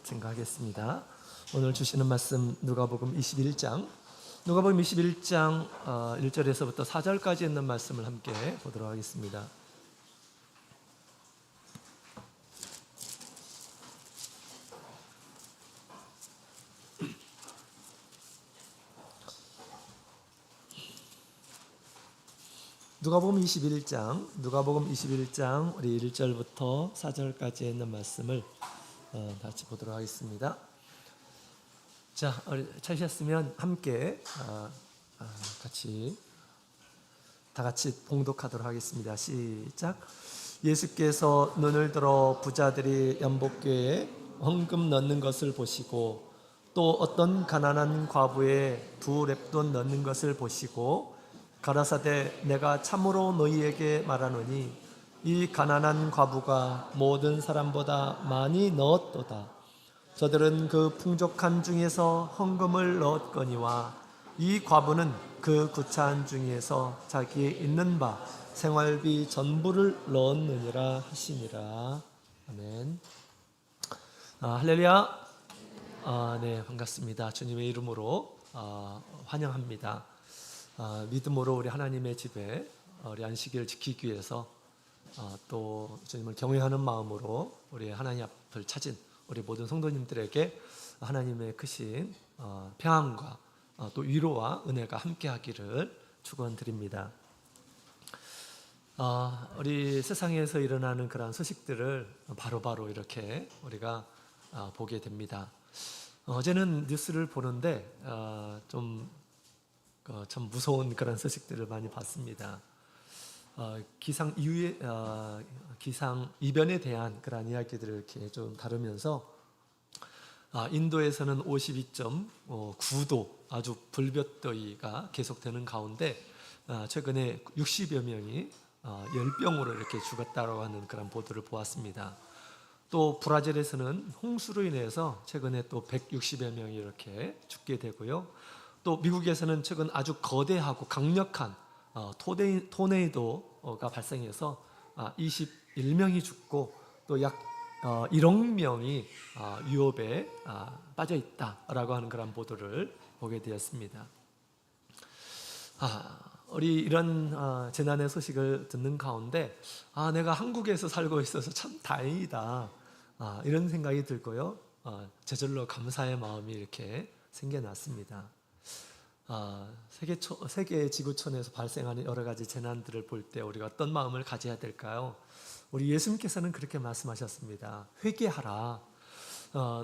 증가하겠습니다. 오늘 주시는 말씀 누가복음 21장 1절에서부터 4절까지 있는 말씀을 함께 보도록 하겠습니다. 누가복음 21장 우리 1절부터 4절까지 있는 말씀을 같이 보도록 하겠습니다. 자, 찾으셨으면 함께 다 같이 봉독하도록 하겠습니다. 시작. 예수께서 눈을 들어 부자들이 연복궤에 헌금 넣는 것을 보시고 또 어떤 가난한 과부의 2렙돈 넣는 것을 보시고 가라사대 내가 참으로 너희에게 말하노니 이 가난한 과부가 모든 사람보다 많이 넣었도다. 저들은 그 풍족한 중에서 헌금을 넣었거니와 이 과부는 그 구차한 중에서 자기의 있는 바 생활비 전부를 넣었느니라 하시니라. 아멘. 할렐루야. 네, 반갑습니다. 주님의 이름으로 환영합니다. 믿음으로 우리 하나님의 집에 우리 안식일을 지키기 위해서 또 주님을 경외하는 마음으로 우리 하나님 앞을 찾은 우리 모든 성도님들에게 하나님의 크신 평안과 또 위로와 은혜가 함께하기를 축원드립니다. 우리 세상에서 일어나는 그러한 소식들을 바로바로 이렇게 우리가 보게 됩니다. 어제는 뉴스를 보는데 참 무서운 그런 소식들을 많이 봤습니다. 기상 이변에 대한 그런 이야기들을 이렇게 좀 다루면서 인도에서는 52.9도 아주 불볕더위가 계속되는 가운데 최근에 60여 명이 열병으로 이렇게 죽었다고 하는 그런 보도를 보았습니다. 또 브라질에서는 홍수로 인해서 최근에 또 160여 명이 이렇게 죽게 되고요. 또 미국에서는 최근 아주 거대하고 강력한 토네이도가 발생해서 21명이 죽고 또 약 1억 명이 위협에 빠져 있다라고 하는 그런 보도를 보게 되었습니다. 우리 이런 재난의 소식을 듣는 가운데 내가 한국에서 살고 있어서 참 다행이다 이런 생각이 들고요. 저절로 감사의 마음이 이렇게 생겨났습니다. 세계 지구촌에서 발생하는 여러 가지 재난들을 볼 때 우리가 어떤 마음을 가져야 될까요? 우리 예수님께서는 그렇게 말씀하셨습니다. 회개하라.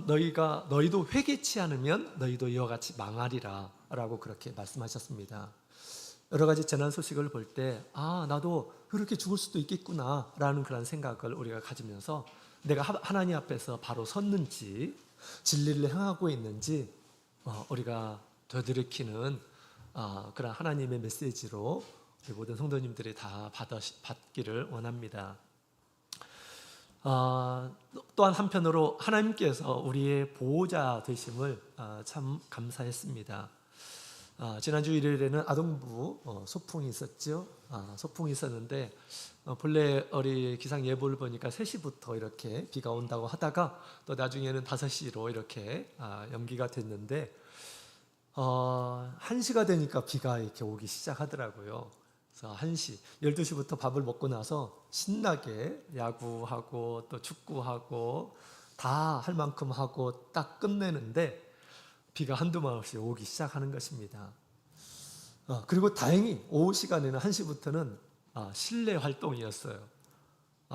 너희도 회개치 않으면 너희도 이와 같이 망하리라 라고 그렇게 말씀하셨습니다. 여러 가지 재난 소식을 볼 때 나도 그렇게 죽을 수도 있겠구나 라는 그런 생각을 우리가 가지면서 내가 하나님 앞에서 바로 섰는지 진리를 행하고 있는지 우리가 되돌이키는 그런 하나님의 메시지로 우리 모든 성도님들이 다 받기를 원합니다. 또한 한편으로 하나님께서 우리의 보호자 되심을 참 감사했습니다. 지난주 일요일에는 아동부 소풍이 있었죠. 소풍이 있었는데 본래 우리 기상 예보를 보니까 3시부터 이렇게 비가 온다고 하다가 또 나중에는 5시로 이렇게 연기가 됐는데 1시가 되니까 비가 이렇게 오기 시작하더라고요. 그래서 1시, 12시부터 밥을 먹고 나서 신나게 야구하고 또 축구하고 다 할 만큼 하고 딱 끝내는데 비가 한두 말 없이 오기 시작하는 것입니다. 그리고 다행히 오후 시간에는 1시부터는 실내 활동이었어요.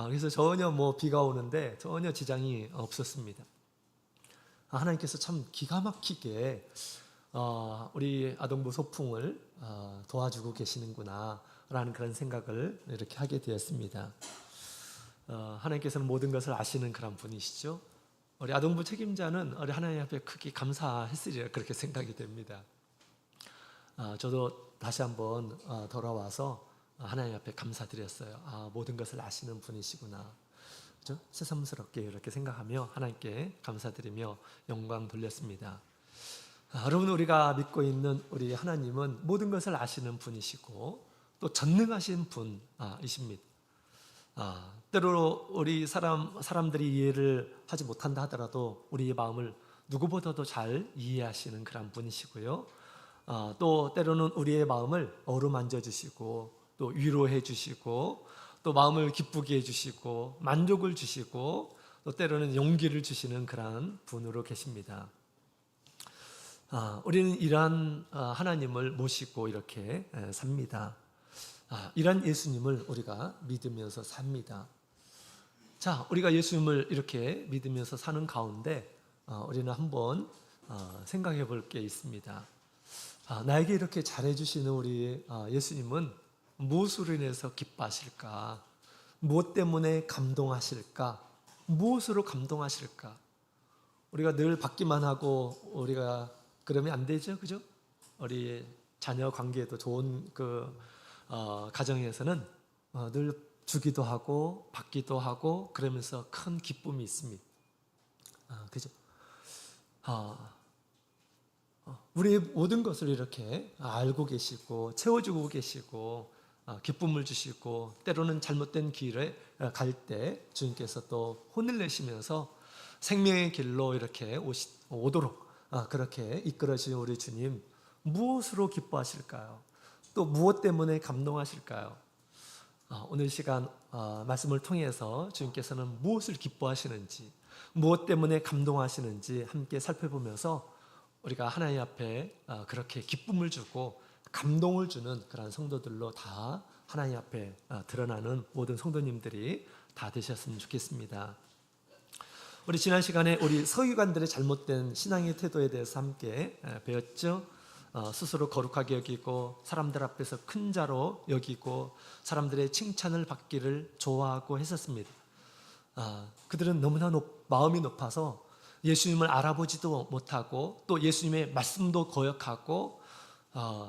그래서 전혀 비가 오는데 전혀 지장이 없었습니다. 하나님께서 참 기가 막히게 우리 아동부 소풍을 도와주고 계시는구나 라는 그런 생각을 이렇게 하게 되었습니다. 하나님께서는 모든 것을 아시는 그런 분이시죠. 우리 아동부 책임자는 우리 하나님 앞에 크게 감사했으리라 그렇게 생각이 됩니다. 저도 다시 한번 돌아와서 하나님 앞에 감사드렸어요. 모든 것을 아시는 분이시구나. 그렇죠? 새삼스럽게 이렇게 생각하며 하나님께 감사드리며 영광 돌렸습니다. 여러분, 우리가 믿고 있는 우리 하나님은 모든 것을 아시는 분이시고 또 전능하신 분이십니다. 때로 우리 사람들이 이해를 하지 못한다 하더라도 우리의 마음을 누구보다도 잘 이해하시는 그런 분이시고요. 또 때로는 우리의 마음을 어루만져 주시고 또 위로해 주시고 또 마음을 기쁘게 해 주시고 만족을 주시고 또 때로는 용기를 주시는 그러한 분으로 계십니다. 우리는 이러한 하나님을 모시고 이렇게 삽니다. 이러한 예수님을 우리가 믿으면서 삽니다. 자, 우리가 예수님을 이렇게 믿으면서 사는 가운데 우리는 한번 생각해 볼 게 있습니다. 나에게 이렇게 잘해주시는 우리 예수님은 무엇으로 인해서 기뻐하실까? 무엇 때문에 감동하실까? 무엇으로 감동하실까? 우리가 늘 받기만 하고 우리가 그러면 안 되죠, 그죠? 우리 자녀 관계도 좋은 가정에서는 늘 주기도 하고 받기도 하고 그러면서 큰 기쁨이 있습니다. 그죠? 우리의 모든 것을 이렇게 알고 계시고 채워주고 계시고 기쁨을 주시고 때로는 잘못된 길에 갈 때 주님께서 또 혼을 내시면서 생명의 길로 이렇게 오도록 그렇게 이끌어 주신 우리 주님, 무엇으로 기뻐하실까요? 또 무엇 때문에 감동하실까요? 오늘 시간 말씀을 통해서 주님께서는 무엇을 기뻐하시는지, 무엇 때문에 감동하시는지 함께 살펴보면서 우리가 하나님 앞에 그렇게 기쁨을 주고 감동을 주는 그런 성도들로 다 하나님 앞에 드러나는 모든 성도님들이 다 되셨으면 좋겠습니다. 우리 지난 시간에 우리 서기관들의 잘못된 신앙의 태도에 대해서 함께 배웠죠. 스스로 거룩하게 여기고 사람들 앞에서 큰 자로 여기고 사람들의 칭찬을 받기를 좋아하고 했었습니다. 그들은 너무나 마음이 높아서 예수님을 알아보지도 못하고 또 예수님의 말씀도 거역하고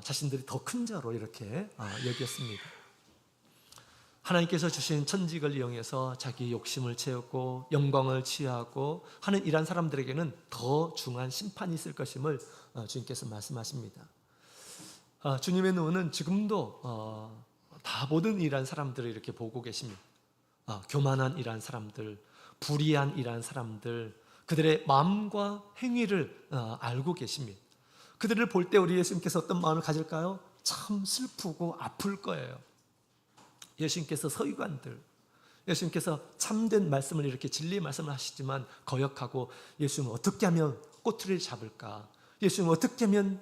자신들이 더 큰 자로 이렇게 여겼습니다. 하나님께서 주신 천직을 이용해서 자기 욕심을 채우고 영광을 취하고 하는 이러한 사람들에게는 더 중한 심판이 있을 것임을 주님께서 말씀하십니다. 주님의 눈은 지금도 다 모든 이러한 사람들을 이렇게 보고 계십니다. 교만한 이러한 사람들, 불의한 이러한 사람들, 그들의 마음과 행위를 알고 계십니다. 그들을 볼 때 우리 예수님께서 어떤 마음을 가질까요? 참 슬프고 아플 거예요. 예수님께서 서기관들, 예수님께서 참된 말씀을 이렇게 진리의 말씀을 하시지만 거역하고 예수님은 어떻게 하면 꼬투리를 잡을까? 예수님은 어떻게 하면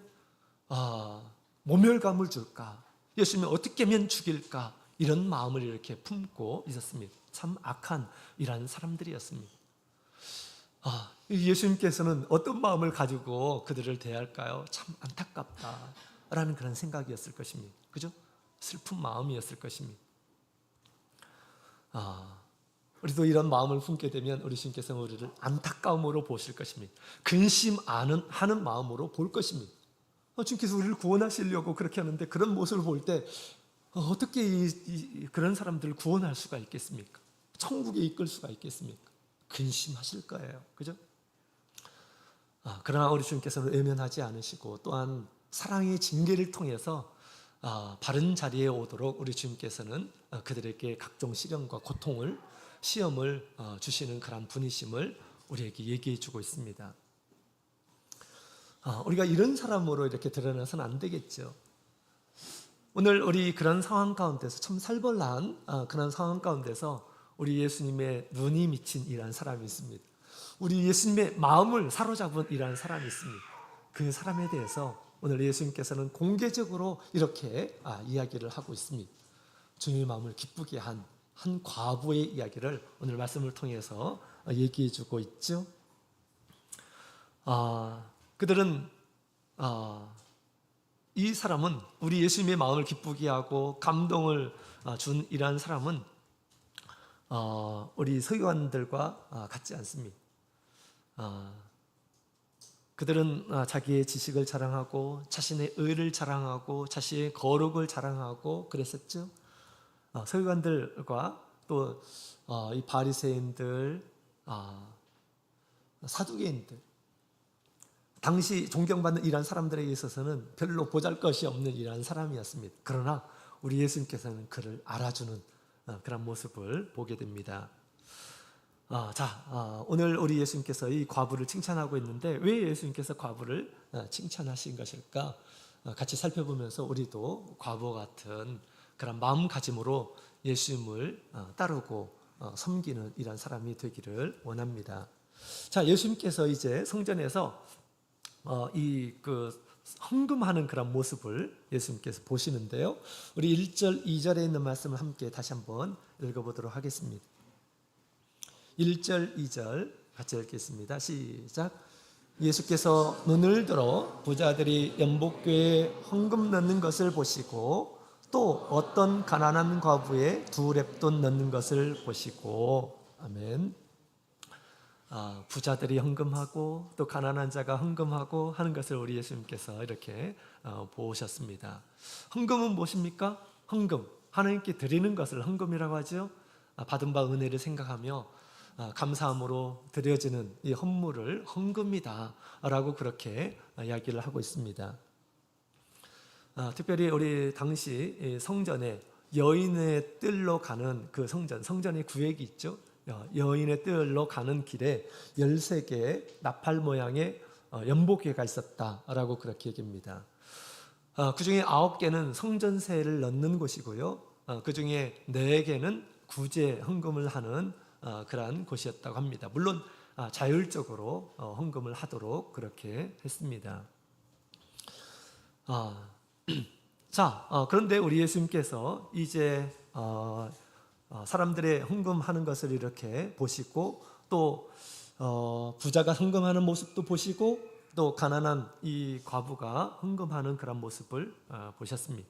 모멸감을 줄까? 예수님은 어떻게 하면 죽일까? 이런 마음을 이렇게 품고 있었습니다. 참 악한 이러한 사람들이었습니다. 예수님께서는 어떤 마음을 가지고 그들을 대할까요? 참 안타깝다라는 그런 생각이었을 것입니다. 그죠? 슬픈 마음이었을 것입니다. 우리도 이런 마음을 품게 되면 우리 주님께서는 우리를 안타까움으로 보실 것입니다. 근심하는 마음으로 볼 것입니다. 주님께서 우리를 구원하시려고 그렇게 하는데 그런 모습을 볼 때 어떻게 그런 사람들을 구원할 수가 있겠습니까? 천국에 이끌 수가 있겠습니까? 근심하실 거예요. 그죠? 그러나 우리 주님께서는 외면하지 않으시고 또한 사랑의 징계를 통해서 바른 자리에 오도록 우리 주님께서는 그들에게 각종 시련과 고통을 시험을 주시는 그런 분이심을 우리에게 얘기해 주고 있습니다. 우리가 이런 사람으로 이렇게 드러나서는 안 되겠죠. 오늘 우리 그런 상황 가운데서 참 살벌한 그런 상황 가운데서 우리 예수님의 눈이 미친 이러한 사람이 있습니다. 우리 예수님의 마음을 사로잡은 이러한 사람이 있습니다. 그 사람에 대해서 오늘 예수님께서는 공개적으로 이렇게 이야기를 하고 있습니다. 주님의 마음을 기쁘게 한 과부의 이야기를 오늘 말씀을 통해서 얘기해 주고 있죠. 그들은 이 사람은 우리 예수님의 마음을 기쁘게 하고 감동을 준 이러한 사람은 우리 서기관들과 같지 않습니다. 그들은 자기의 지식을 자랑하고 자신의 의를 자랑하고 자신의 거룩을 자랑하고 그랬었죠. 서기관들과 또 이 바리새인들, 사두개인들, 당시 존경받는 이러한 사람들에게 있어서는 별로 보잘것이 없는 이러한 사람이었습니다. 그러나 우리 예수님께서는 그를 알아주는 그런 모습을 보게 됩니다. 오늘 우리 예수님께서 이 과부를 칭찬하고 있는데 왜 예수님께서 과부를 칭찬하신 것일까? 같이 살펴보면서 우리도 과부와 같은 그런 마음가짐으로 예수님을 따르고 섬기는 이런 사람이 되기를 원합니다. 자, 예수님께서 이제 성전에서 헌금하는 그런 모습을 예수님께서 보시는데요. 우리 1절, 2절에 있는 말씀을 함께 다시 한번 읽어보도록 하겠습니다. 1절, 2절 같이 읽겠습니다. 시작. 예수께서 눈을 들어 부자들이 연복궤에 헌금 넣는 것을 보시고 또 어떤 가난한 과부의 2렙돈 넣는 것을 보시고, 아멘. 부자들이 헌금하고 또 가난한 자가 헌금하고 하는 것을 우리 예수님께서 이렇게 보셨습니다. 헌금은 무엇입니까? 헌금, 하나님께 드리는 것을 헌금이라고 하죠. 받은 바 은혜를 생각하며 감사함으로 드려지는 이 헌물을 헌금이다 라고 그렇게 이야기를 하고 있습니다. 특별히 우리 당시 성전에 여인의 뜰로 가는 그 성전의 구획이 있죠. 여인의 뜰로 가는 길에 13개의 나팔 모양의 연복궤가 있었다라고 그렇게 얘기합니다. 그 중에 9개는 성전세를 넣는 곳이고요. 그 중에 4개는 구제 헌금을 하는 그러한 곳이었다고 합니다. 물론 자율적으로 헌금을 하도록 그렇게 했습니다. 그런데 우리 예수님께서 이제 사람들의 헌금하는 것을 이렇게 보시고 또 부자가 헌금하는 모습도 보시고 또 가난한 이 과부가 헌금하는 그런 모습을 보셨습니다.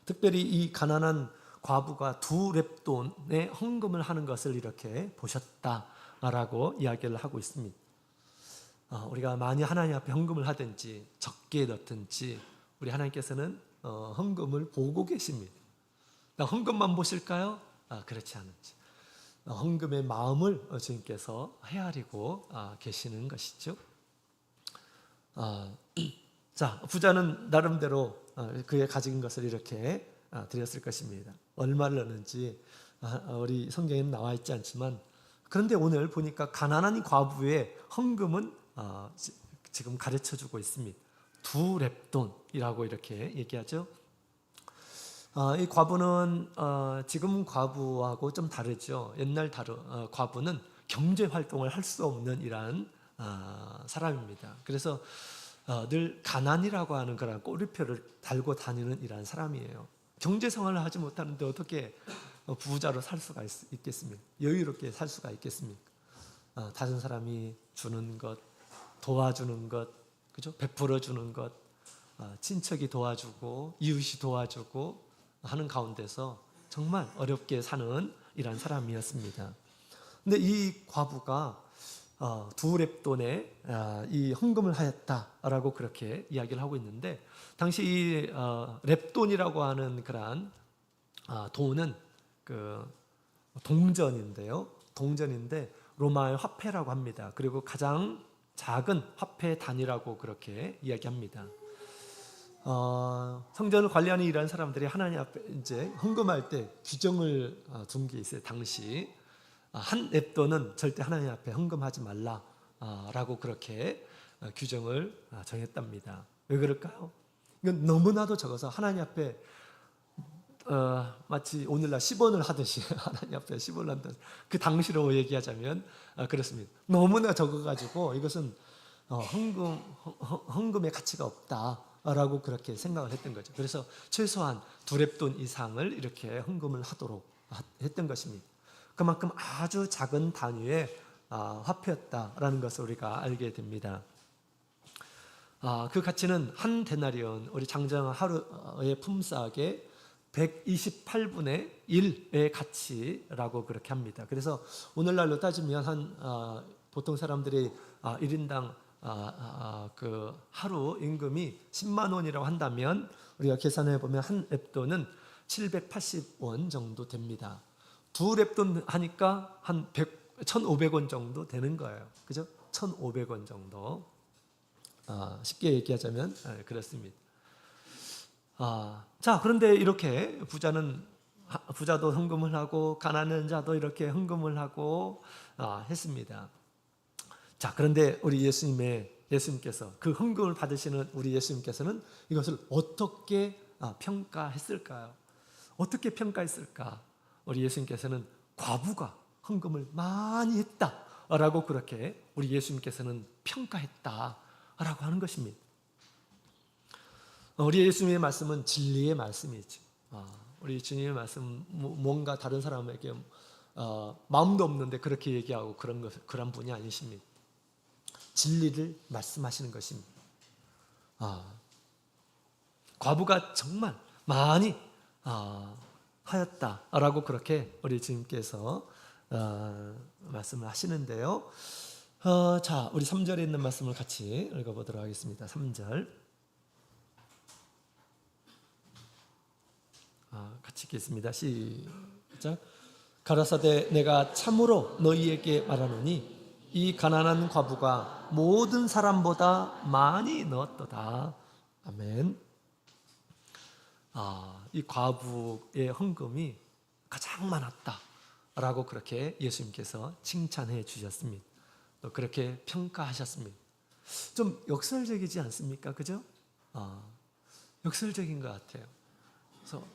특별히 이 가난한 과부가 2렙돈의 헌금을 하는 것을 이렇게 보셨다라고 이야기를 하고 있습니다. 우리가 많이 하나님 앞에 헌금을 하든지 적게 넣든지 우리 하나님께서는 헌금을 보고 계십니다. 헌금만 보실까요? 그렇지 않은지 헌금의 마음을 주님께서 헤아리고 계시는 것이죠. 부자는 나름대로 그의 가진 것을 이렇게 드렸을 것입니다. 얼마를 넣는지 우리 성경에는 나와 있지 않지만, 그런데 오늘 보니까 가난한 과부의 헌금은 지금 가르쳐주고 있습니다. 2렙돈이라고 이렇게 얘기하죠. 이 과부는 지금 과부하고 좀 다르죠. 옛날 과부는 경제 활동을 할 수 없는 이러한 사람입니다. 그래서 늘 가난이라고 하는 그런 꼬리표를 달고 다니는 이러한 사람이에요. 경제 생활을 하지 못하는데 어떻게 부자로 살 수가 있겠습니까? 여유롭게 살 수가 있겠습니까? 다른 사람이 주는 것, 도와주는 것, 그죠? 베풀어 주는 것, 친척이 도와주고 이웃이 도와주고 하는 가운데서 정말 어렵게 사는 이런 사람이었습니다. 근데 이 과부가 2렙돈에 이 헌금을 하였다라고 그렇게 이야기를 하고 있는데, 당시 이 렙돈이라고 하는 그러한 돈은 그 동전인데 로마의 화폐라고 합니다. 그리고 가장 작은 화폐 단위라고 그렇게 이야기합니다. 성전을 관리하는 이러한 사람들이 하나님 앞에 이제 헌금할 때 규정을 둔 게 있어요. 당시 한 렙돈은 절대 하나님 앞에 헌금하지 말라라고 그렇게 규정을 정했답니다. 왜 그럴까요? 이건 너무나도 적어서 하나님 앞에 마치 오늘날 10원을 하듯이 하나님 앞에 10원을 한다. 그 당시로 얘기하자면 그렇습니다. 너무나 적어가지고 이것은 헌금의 가치가 없다라고 그렇게 생각을 했던 거죠. 그래서 최소한 2렙돈 이상을 이렇게 헌금을 하도록 했던 것입니다. 그만큼 아주 작은 단위의 화폐였다라는 것을 우리가 알게 됩니다. 그 가치는 한 데나리온, 우리 장정 하루의 품삯의 128분의 1의 가치라고 그렇게 합니다. 그래서 오늘날로 따지면 보통 사람들이 1인당 그 하루 임금이 10만 원이라고 한다면 우리가 계산해 보면 한 렙돈은 780원 정도 됩니다. 2렙돈 하니까 한 1,500원 정도 되는 거예요. 그죠? 1,500원 정도. 쉽게 얘기하자면 그렇습니다. 그런데 이렇게 부자는 부자도 헌금을 하고 가난한 자도 이렇게 헌금을 하고 했습니다. 자, 그런데 우리 예수님께서 그 헌금을 받으시는 우리 예수님께서는 이것을 어떻게 평가했을까요? 어떻게 평가했을까? 우리 예수님께서는 과부가 헌금을 많이 했다라고 그렇게 우리 예수님께서는 평가했다라고 하는 것입니다. 우리 예수님의 말씀은 진리의 말씀이죠. 우리 주님의 말씀 뭔가 다른 사람에게 마음도 없는데 그렇게 얘기하고 그런 분이 아니십니다. 진리를 말씀하시는 것입니다. 과부가 정말 많이 하였다라고 그렇게 우리 주님께서 말씀을 하시는데요. 자, 우리 3절에 있는 말씀을 같이 읽어보도록 하겠습니다. 3절 같이 읽겠습니다. 시작. 가라사대 내가 참으로 너희에게 말하노니 이 가난한 과부가 모든 사람보다 많이 넣었도다. 아멘. 이 과부의 헌금이 가장 많았다라고 그렇게 예수님께서 칭찬해 주셨습니다. 또 그렇게 평가하셨습니다. 좀 역설적이지 않습니까? 그죠? 역설적인 것 같아요. 그래서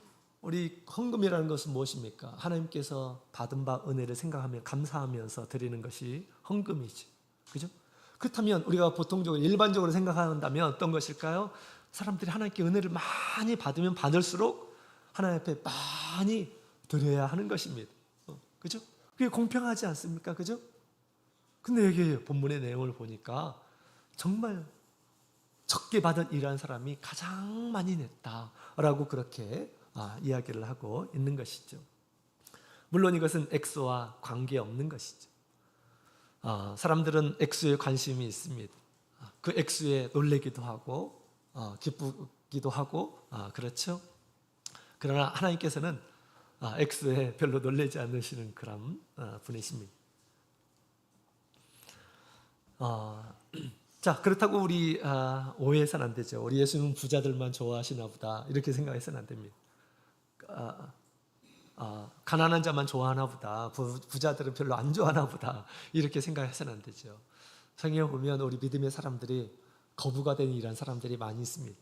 우리 헌금이라는 것은 무엇입니까? 하나님께서 받은 바 은혜를 생각하며 감사하면서 드리는 것이 헌금이지. 그죠? 그렇다면 우리가 보통적으로 일반적으로 생각한다면 어떤 것일까요? 사람들이 하나님께 은혜를 많이 받으면 받을수록 하나님 앞에 많이 드려야 하는 것입니다. 그죠? 그게 공평하지 않습니까? 그죠? 근데 여기 본문의 내용을 보니까 정말 적게 받은 일한 사람이 가장 많이 냈다라고 그렇게 이야기를 하고 있는 것이죠. 물론 이것은 액수와 관계없는 것이죠. 사람들은 액수에 관심이 있습니다. 그 액수에 놀래기도 하고 기쁘기도 하고 그렇죠. 그러나 하나님께서는 액수에 별로 놀라지 않으시는 그런 분이십니다. 자, 그렇다고 우리 오해해서는 안 되죠. 우리 예수님은 부자들만 좋아하시나 보다 이렇게 생각해서는 안 됩니다. 가난한 자만 좋아하나 보다, 부자들은 별로 안 좋아하나 보다 이렇게 생각해서는 안 되죠. 성경에 보면 우리 믿음의 사람들이 거부가 된 이런 사람들이 많이 있습니다.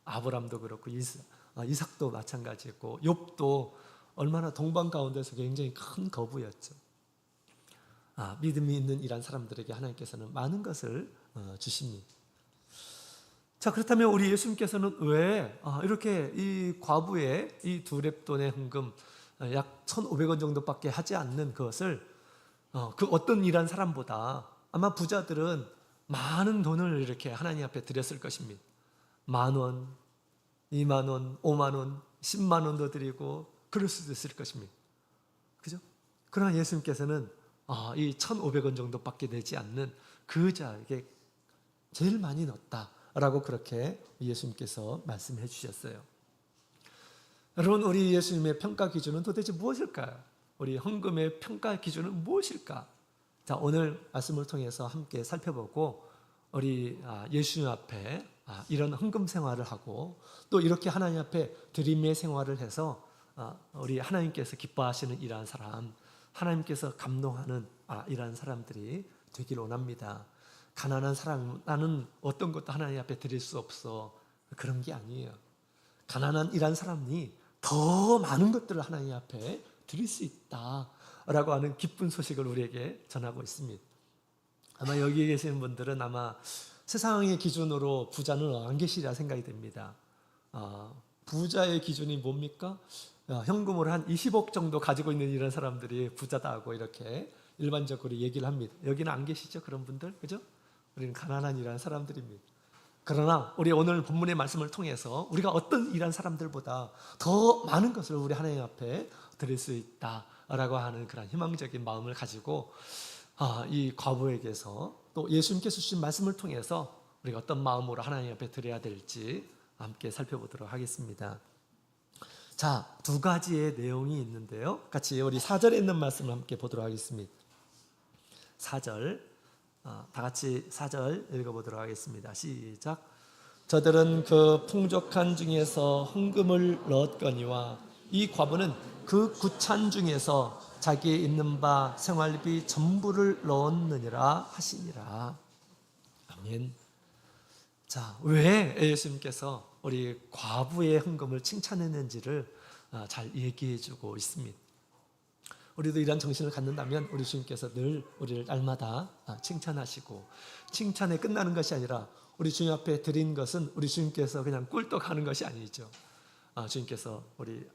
아브람도 그렇고 이삭도 마찬가지였고 욥도 얼마나 동방 가운데서 굉장히 큰 거부였죠. 믿음이 있는 이런 사람들에게 하나님께서는 많은 것을 주십니다. 자, 그렇다면 우리 예수님께서는 왜 이렇게 이 과부의 이 2렙돈의 헌금 약 1,500원 정도밖에 하지 않는 그것을 그 어떤 일한 사람보다 아마 부자들은 많은 돈을 이렇게 하나님 앞에 드렸을 것입니다. 10,000원, 20,000원, 50,000원, 10만 원도 드리고 그럴 수도 있을 것입니다. 그죠? 그러나 예수님께서는 이 1,500원 정도밖에 내지 않는 그 자에게 제일 많이 넣었다라고 그렇게 예수님께서 말씀해 주셨어요. 여러분, 우리 예수님의 평가 기준은 도대체 무엇일까요? 우리 헌금의 평가 기준은 무엇일까? 자, 오늘 말씀을 통해서 함께 살펴보고 우리 예수님 앞에 이런 헌금 생활을 하고 또 이렇게 하나님 앞에 드림의 생활을 해서 우리 하나님께서 기뻐하시는 이러한 사람, 하나님께서 감동하는 이러한 사람들이 되길 원합니다. 가난한 사람, 나는 어떤 것도 하나님 앞에 드릴 수 없어, 그런 게 아니에요. 가난한 이러한 사람이 더 많은 것들을 하나님 앞에 드릴 수 있다라고 하는 기쁜 소식을 우리에게 전하고 있습니다. 아마 여기 계시는 분들은 아마 세상의 기준으로 부자는 안 계시리라 생각이 됩니다. 부자의 기준이 뭡니까? 현금으로 한 20억 정도 가지고 있는 이런 사람들이 부자다고 이렇게 일반적으로 얘기를 합니다. 여기는 안 계시죠? 그런 분들? 그죠? 우리는 가난한 이런 사람들입니다. 그러나 우리 오늘 본문의 말씀을 통해서 우리가 어떤 이런 사람들보다 더 많은 것을 우리 하나님 앞에 드릴 수 있다라고 하는 그런 희망적인 마음을 가지고 이 과부에게서 또 예수님께서 주신 말씀을 통해서 우리가 어떤 마음으로 하나님 앞에 드려야 될지 함께 살펴보도록 하겠습니다. 자, 두 가지의 내용이 있는데요. 같이 우리 4절에 있는 말씀을 함께 보도록 하겠습니다. 4절, 다 같이 4절 읽어보도록 하겠습니다. 시작. 저들은 그 풍족한 중에서 헌금을 넣었거니와 이 과부는 그 구찬 중에서 자기의 있는 바 생활비 전부를 넣었느니라 하시니라. 아멘. 자, 왜 예수님께서 우리 과부의 헌금을 칭찬했는지를 잘 얘기해 주고 있습니다. 우리도 이런 정신을 갖는다면 우리 주님께서 늘 우리를 날마다 칭찬하시고, 칭찬에 끝나는 것이 아니라 우리 주님 앞에 드린 것은 우리 주님께서 그냥 꿀떡하는 것이 아니죠. 주님께서 우리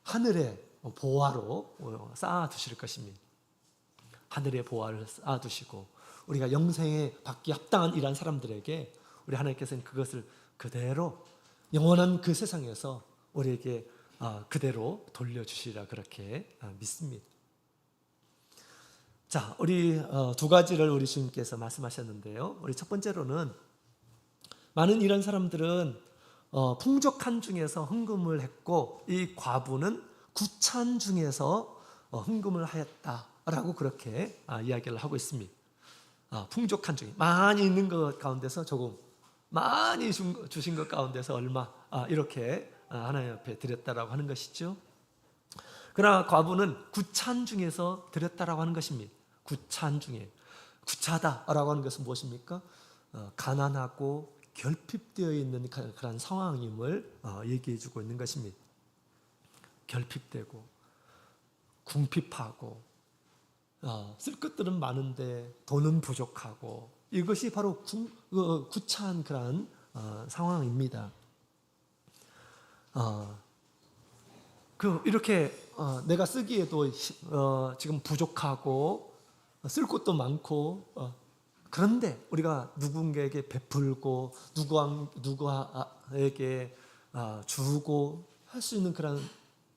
하늘의 보화로 쌓아두실 것입니다. 하늘의 보화를 쌓아두시고 우리가 영생에 받기 합당한 이러한 사람들에게 우리 하나님께서는 그것을 그대로 영원한 그 세상에서 우리에게 그대로 돌려주시리라 그렇게 믿습니다. 자, 우리 두 가지를 우리 주님께서 말씀하셨는데요. 우리 첫 번째로는 많은 이런 사람들은 풍족한 중에서 헌금을 했고 이 과부는 구찬 중에서 헌금을 하였다라고 그렇게 이야기를 하고 있습니다. 풍족한 중에 많이 있는 것 가운데서 조금, 많이 주신 것 가운데서 얼마, 이렇게 하나님 앞에 드렸다라고 하는 것이죠. 그러나 과부는 구찬 중에서 드렸다라고 하는 것입니다. 구찬 중에. 구차다라고 하는 것은 무엇입니까? 가난하고 결핍되어 있는 그런 상황임을 얘기해 주고 있는 것입니다. 결핍되고 궁핍하고 쓸 것들은 많은데 돈은 부족하고, 이것이 바로 구차한 그런 상황입니다. 이렇게 내가 쓰기에도 지금 부족하고 쓸 것도 많고, 그런데 우리가 누군가에게 베풀고 누구에게 주고 할 수 있는 그런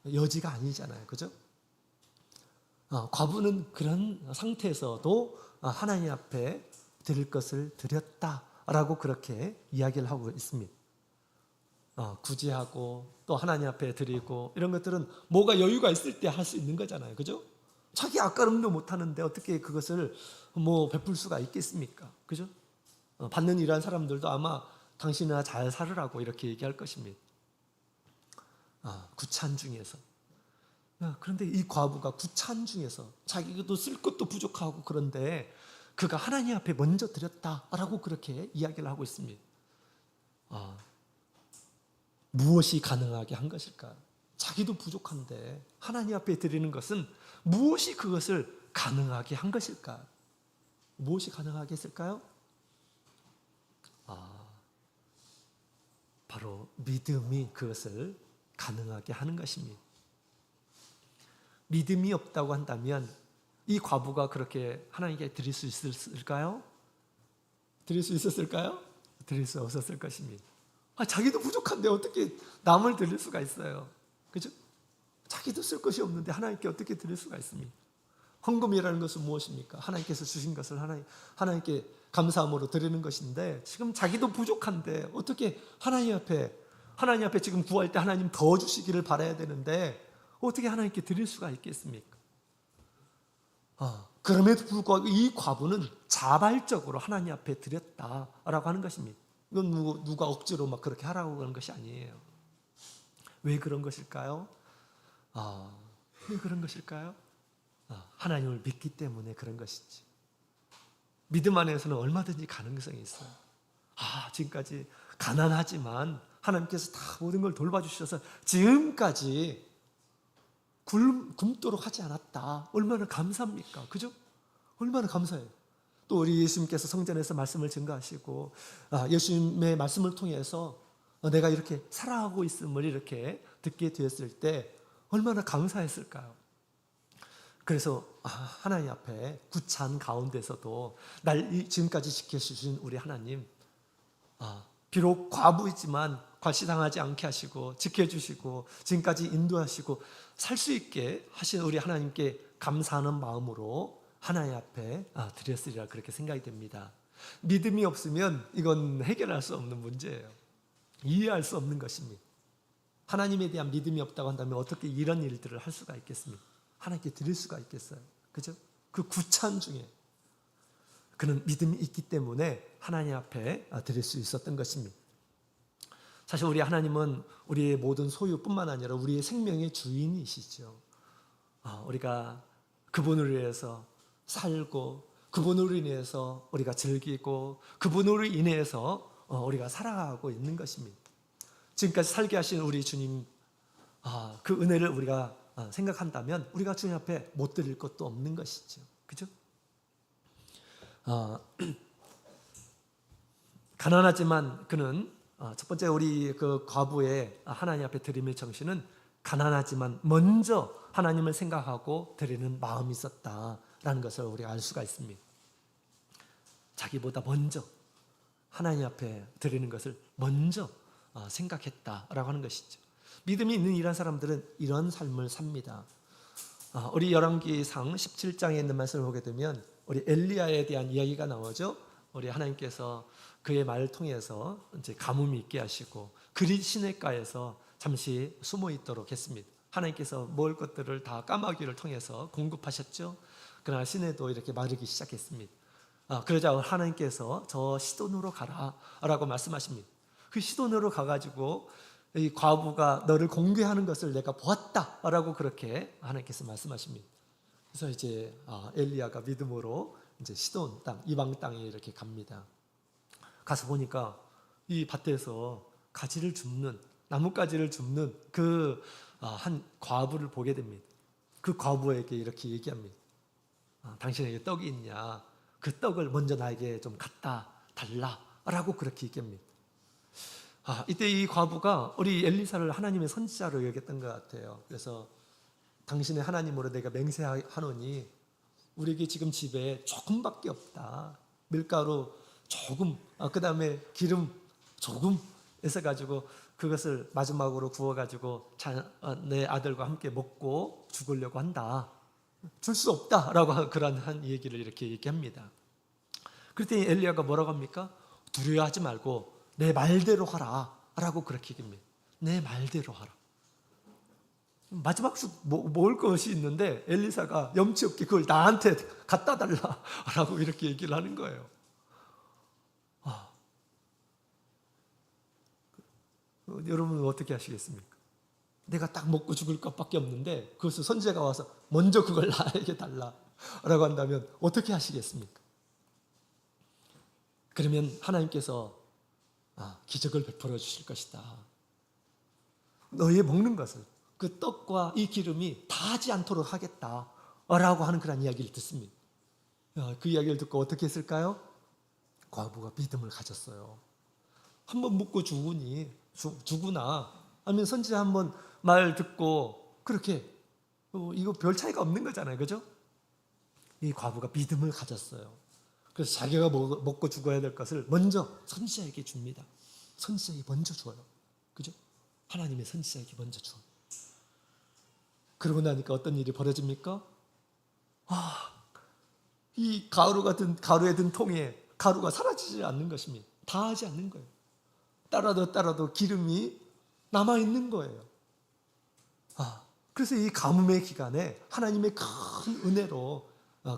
여지가 아니잖아요. 그죠? 과부는 그런 상태에서도 하나님 앞에 드릴 것을 드렸다라고 그렇게 이야기를 하고 있습니다. 구제하고 또 하나님 앞에 드리고 이런 것들은 뭐가 여유가 있을 때 할 수 있는 거잖아요. 그죠? 자기 앞가림도 못하는데 어떻게 그것을 베풀 수가 있겠습니까? 그죠? 받는 이러한 사람들도 아마 당신이나 잘 살으라고 이렇게 얘기할 것입니다. 구찬 중에서. 그런데 이 과부가 구찬 중에서 자기도 쓸 것도 부족하고 그런데 그가 하나님 앞에 먼저 드렸다라고 그렇게 이야기를 하고 있습니다. 무엇이 가능하게 한 것일까? 자기도 부족한데 하나님 앞에 드리는 것은 무엇이 그것을 가능하게 한 것일까? 무엇이 가능하게 했을까요? 바로 믿음이 그것을 가능하게 하는 것입니다. 믿음이 없다고 한다면 이 과부가 그렇게 하나님께 드릴 수 있을까요? 드릴 수 있었을까요? 드릴 수 없었을 것입니다. 자기도 부족한데 어떻게 남을 드릴 수가 있어요? 그죠? 자기도 쓸 것이 없는데 하나님께 어떻게 드릴 수가 있습니까? 헌금이라는 것은 무엇입니까? 하나님께서 주신 것을 하나님께 감사함으로 드리는 것인데 지금 자기도 부족한데 어떻게 하나님 앞에 지금 구할 때 하나님 더 주시기를 바라야 되는데 어떻게 하나님께 드릴 수가 있겠습니까? 그럼에도 불구하고 이 과부는 자발적으로 하나님 앞에 드렸다라고 하는 것입니다. 이건 누가 억지로 막 그렇게 하라고 하는 것이 아니에요. 왜 그런 것일까요? 왜 그런 것일까요? 하나님을 믿기 때문에 그런 것이지. 믿음 안에서는 얼마든지 가능성이 있어요. 지금까지 가난하지만 하나님께서 다 모든 걸 돌봐주셔서 지금까지 굶도록 하지 않았다. 얼마나 감사합니까? 그죠? 얼마나 감사해요. 또 우리 예수님께서 성전에서 말씀을 증거하시고 예수님의 말씀을 통해서 내가 이렇게 살아가고 있음을 이렇게 듣게 되었을 때 얼마나 감사했을까요? 그래서 하나님 앞에 구찬 가운데서도 날 지금까지 지켜주신 우리 하나님, 비록 과부이지만 과시당하지 않게 하시고 지켜주시고 지금까지 인도하시고 살 수 있게 하신 우리 하나님께 감사하는 마음으로 하나님 앞에 드렸으리라 그렇게 생각이 됩니다. 믿음이 없으면 이건 해결할 수 없는 문제예요. 이해할 수 없는 것입니다. 하나님에 대한 믿음이 없다고 한다면 어떻게 이런 일들을 할 수가 있겠습니까? 하나님께 드릴 수가 있겠어요? 그죠? 그 구찬 중에 그는 믿음이 있기 때문에 하나님 앞에 드릴 수 있었던 것입니다. 사실 우리 하나님은 우리의 모든 소유뿐만 아니라 우리의 생명의 주인이시죠. 우리가 그분을 위해서 살고 그분으로 인해서 우리가 즐기고 그분으로 인해서 우리가 살아가고 있는 것입니다. 지금까지 살게 하신 우리 주님, 그 은혜를 우리가 생각한다면 우리가 주님 앞에 못 드릴 것도 없는 것이죠. 그죠? 가난하지만 그는 첫 번째 우리 그 과부의 하나님 앞에 드림의 정신은 가난하지만 먼저 하나님을 생각하고 드리는 마음이 있었다라는 것을 우리가 알 수가 있습니다. 자기보다 먼저 하나님 앞에 드리는 것을 먼저 생각했다라고 하는 것이죠. 믿음이 있는 이런 사람들은 이런 삶을 삽니다. 우리 열왕기상 17장에 있는 말씀을 보게 되면 우리 엘리야에 대한 이야기가 나오죠. 우리 하나님께서 그의 말을 통해서 이제 가뭄이 있게 하시고 그리 시냇가에서 잠시 숨어 있도록 했습니다. 하나님께서 먹을 것들을 다 까마귀를 통해서 공급하셨죠. 그러나 시내도 이렇게 마르기 시작했습니다. 그러자 하나님께서 저 시돈으로 가라라고 말씀하십니다. 그 시돈으로 가가지고 이 과부가 너를 공개하는 것을 내가 보았다라고 그렇게 하나님께서 말씀하십니다. 그래서 이제 엘리야가 믿음으로 이제 시돈 땅, 이방 땅에 이렇게 갑니다. 가서 보니까 이 밭에서 가지를 줍는, 나뭇가지를 줍는 그 한 과부를 보게 됩니다. 그 과부에게 이렇게 얘기합니다. 당신에게 떡이 있냐? 그 떡을 먼저 나에게 좀 갖다 달라라고 그렇게 얘기합니다. 이때 이 과부가 우리 엘리사를 하나님의 선지자로 여겼던 것 같아요. 그래서 당신의 하나님으로 내가 맹세하노니 우리에게 지금 집에 조금밖에 없다. 밀가루 조금, 그 다음에 기름 조금 해서가지고 그것을 마지막으로 구워가지고 내 아들과 함께 먹고 죽으려고 한다. 줄 수 없다라고 그런 한 얘기를 이렇게 얘기합니다. 그랬더니 엘리야가 뭐라고 합니까? 두려워하지 말고 내 말대로 하라 라고 그렇게 얘기합니다. 내 말대로 하라. 마지막 먹을 것이 있는데 엘리사가 염치 없게 그걸 나한테 갖다 달라라고 이렇게 얘기를 하는 거예요. 여러분은 어떻게 하시겠습니까? 내가 딱 먹고 죽을 것밖에 없는데 그것을 선지자가 와서 먼저 그걸 나에게 달라라고 한다면 어떻게 하시겠습니까? 그러면 하나님께서 기적을 베풀어 주실 것이다. 너의 먹는 것을, 그 떡과 이 기름이 다하지 않도록 하겠다라고 하는 그런 이야기를 듣습니다. 그 이야기를 듣고 어떻게 했을까요? 과부가 믿음을 가졌어요. 한번 묻고 죽으나 아니면 선지자 한번 말 듣고 그렇게 이거 별 차이가 없는 거잖아요. 그죠? 이 과부가 믿음을 가졌어요. 그래서 자기가 먹고 죽어야 될 것을 먼저 선지자에게 줍니다. 선지자에게 먼저 줘요. 그죠? 하나님의 선지자에게 먼저 줘. 그러고 나니까 어떤 일이 벌어집니까? 이 가루에 든 통에 가루가 사라지지 않는 것입니다. 다하지 않는 거예요. 따라도 기름이 남아있는 거예요. 그래서 이 가뭄의 기간에 하나님의 큰 은혜로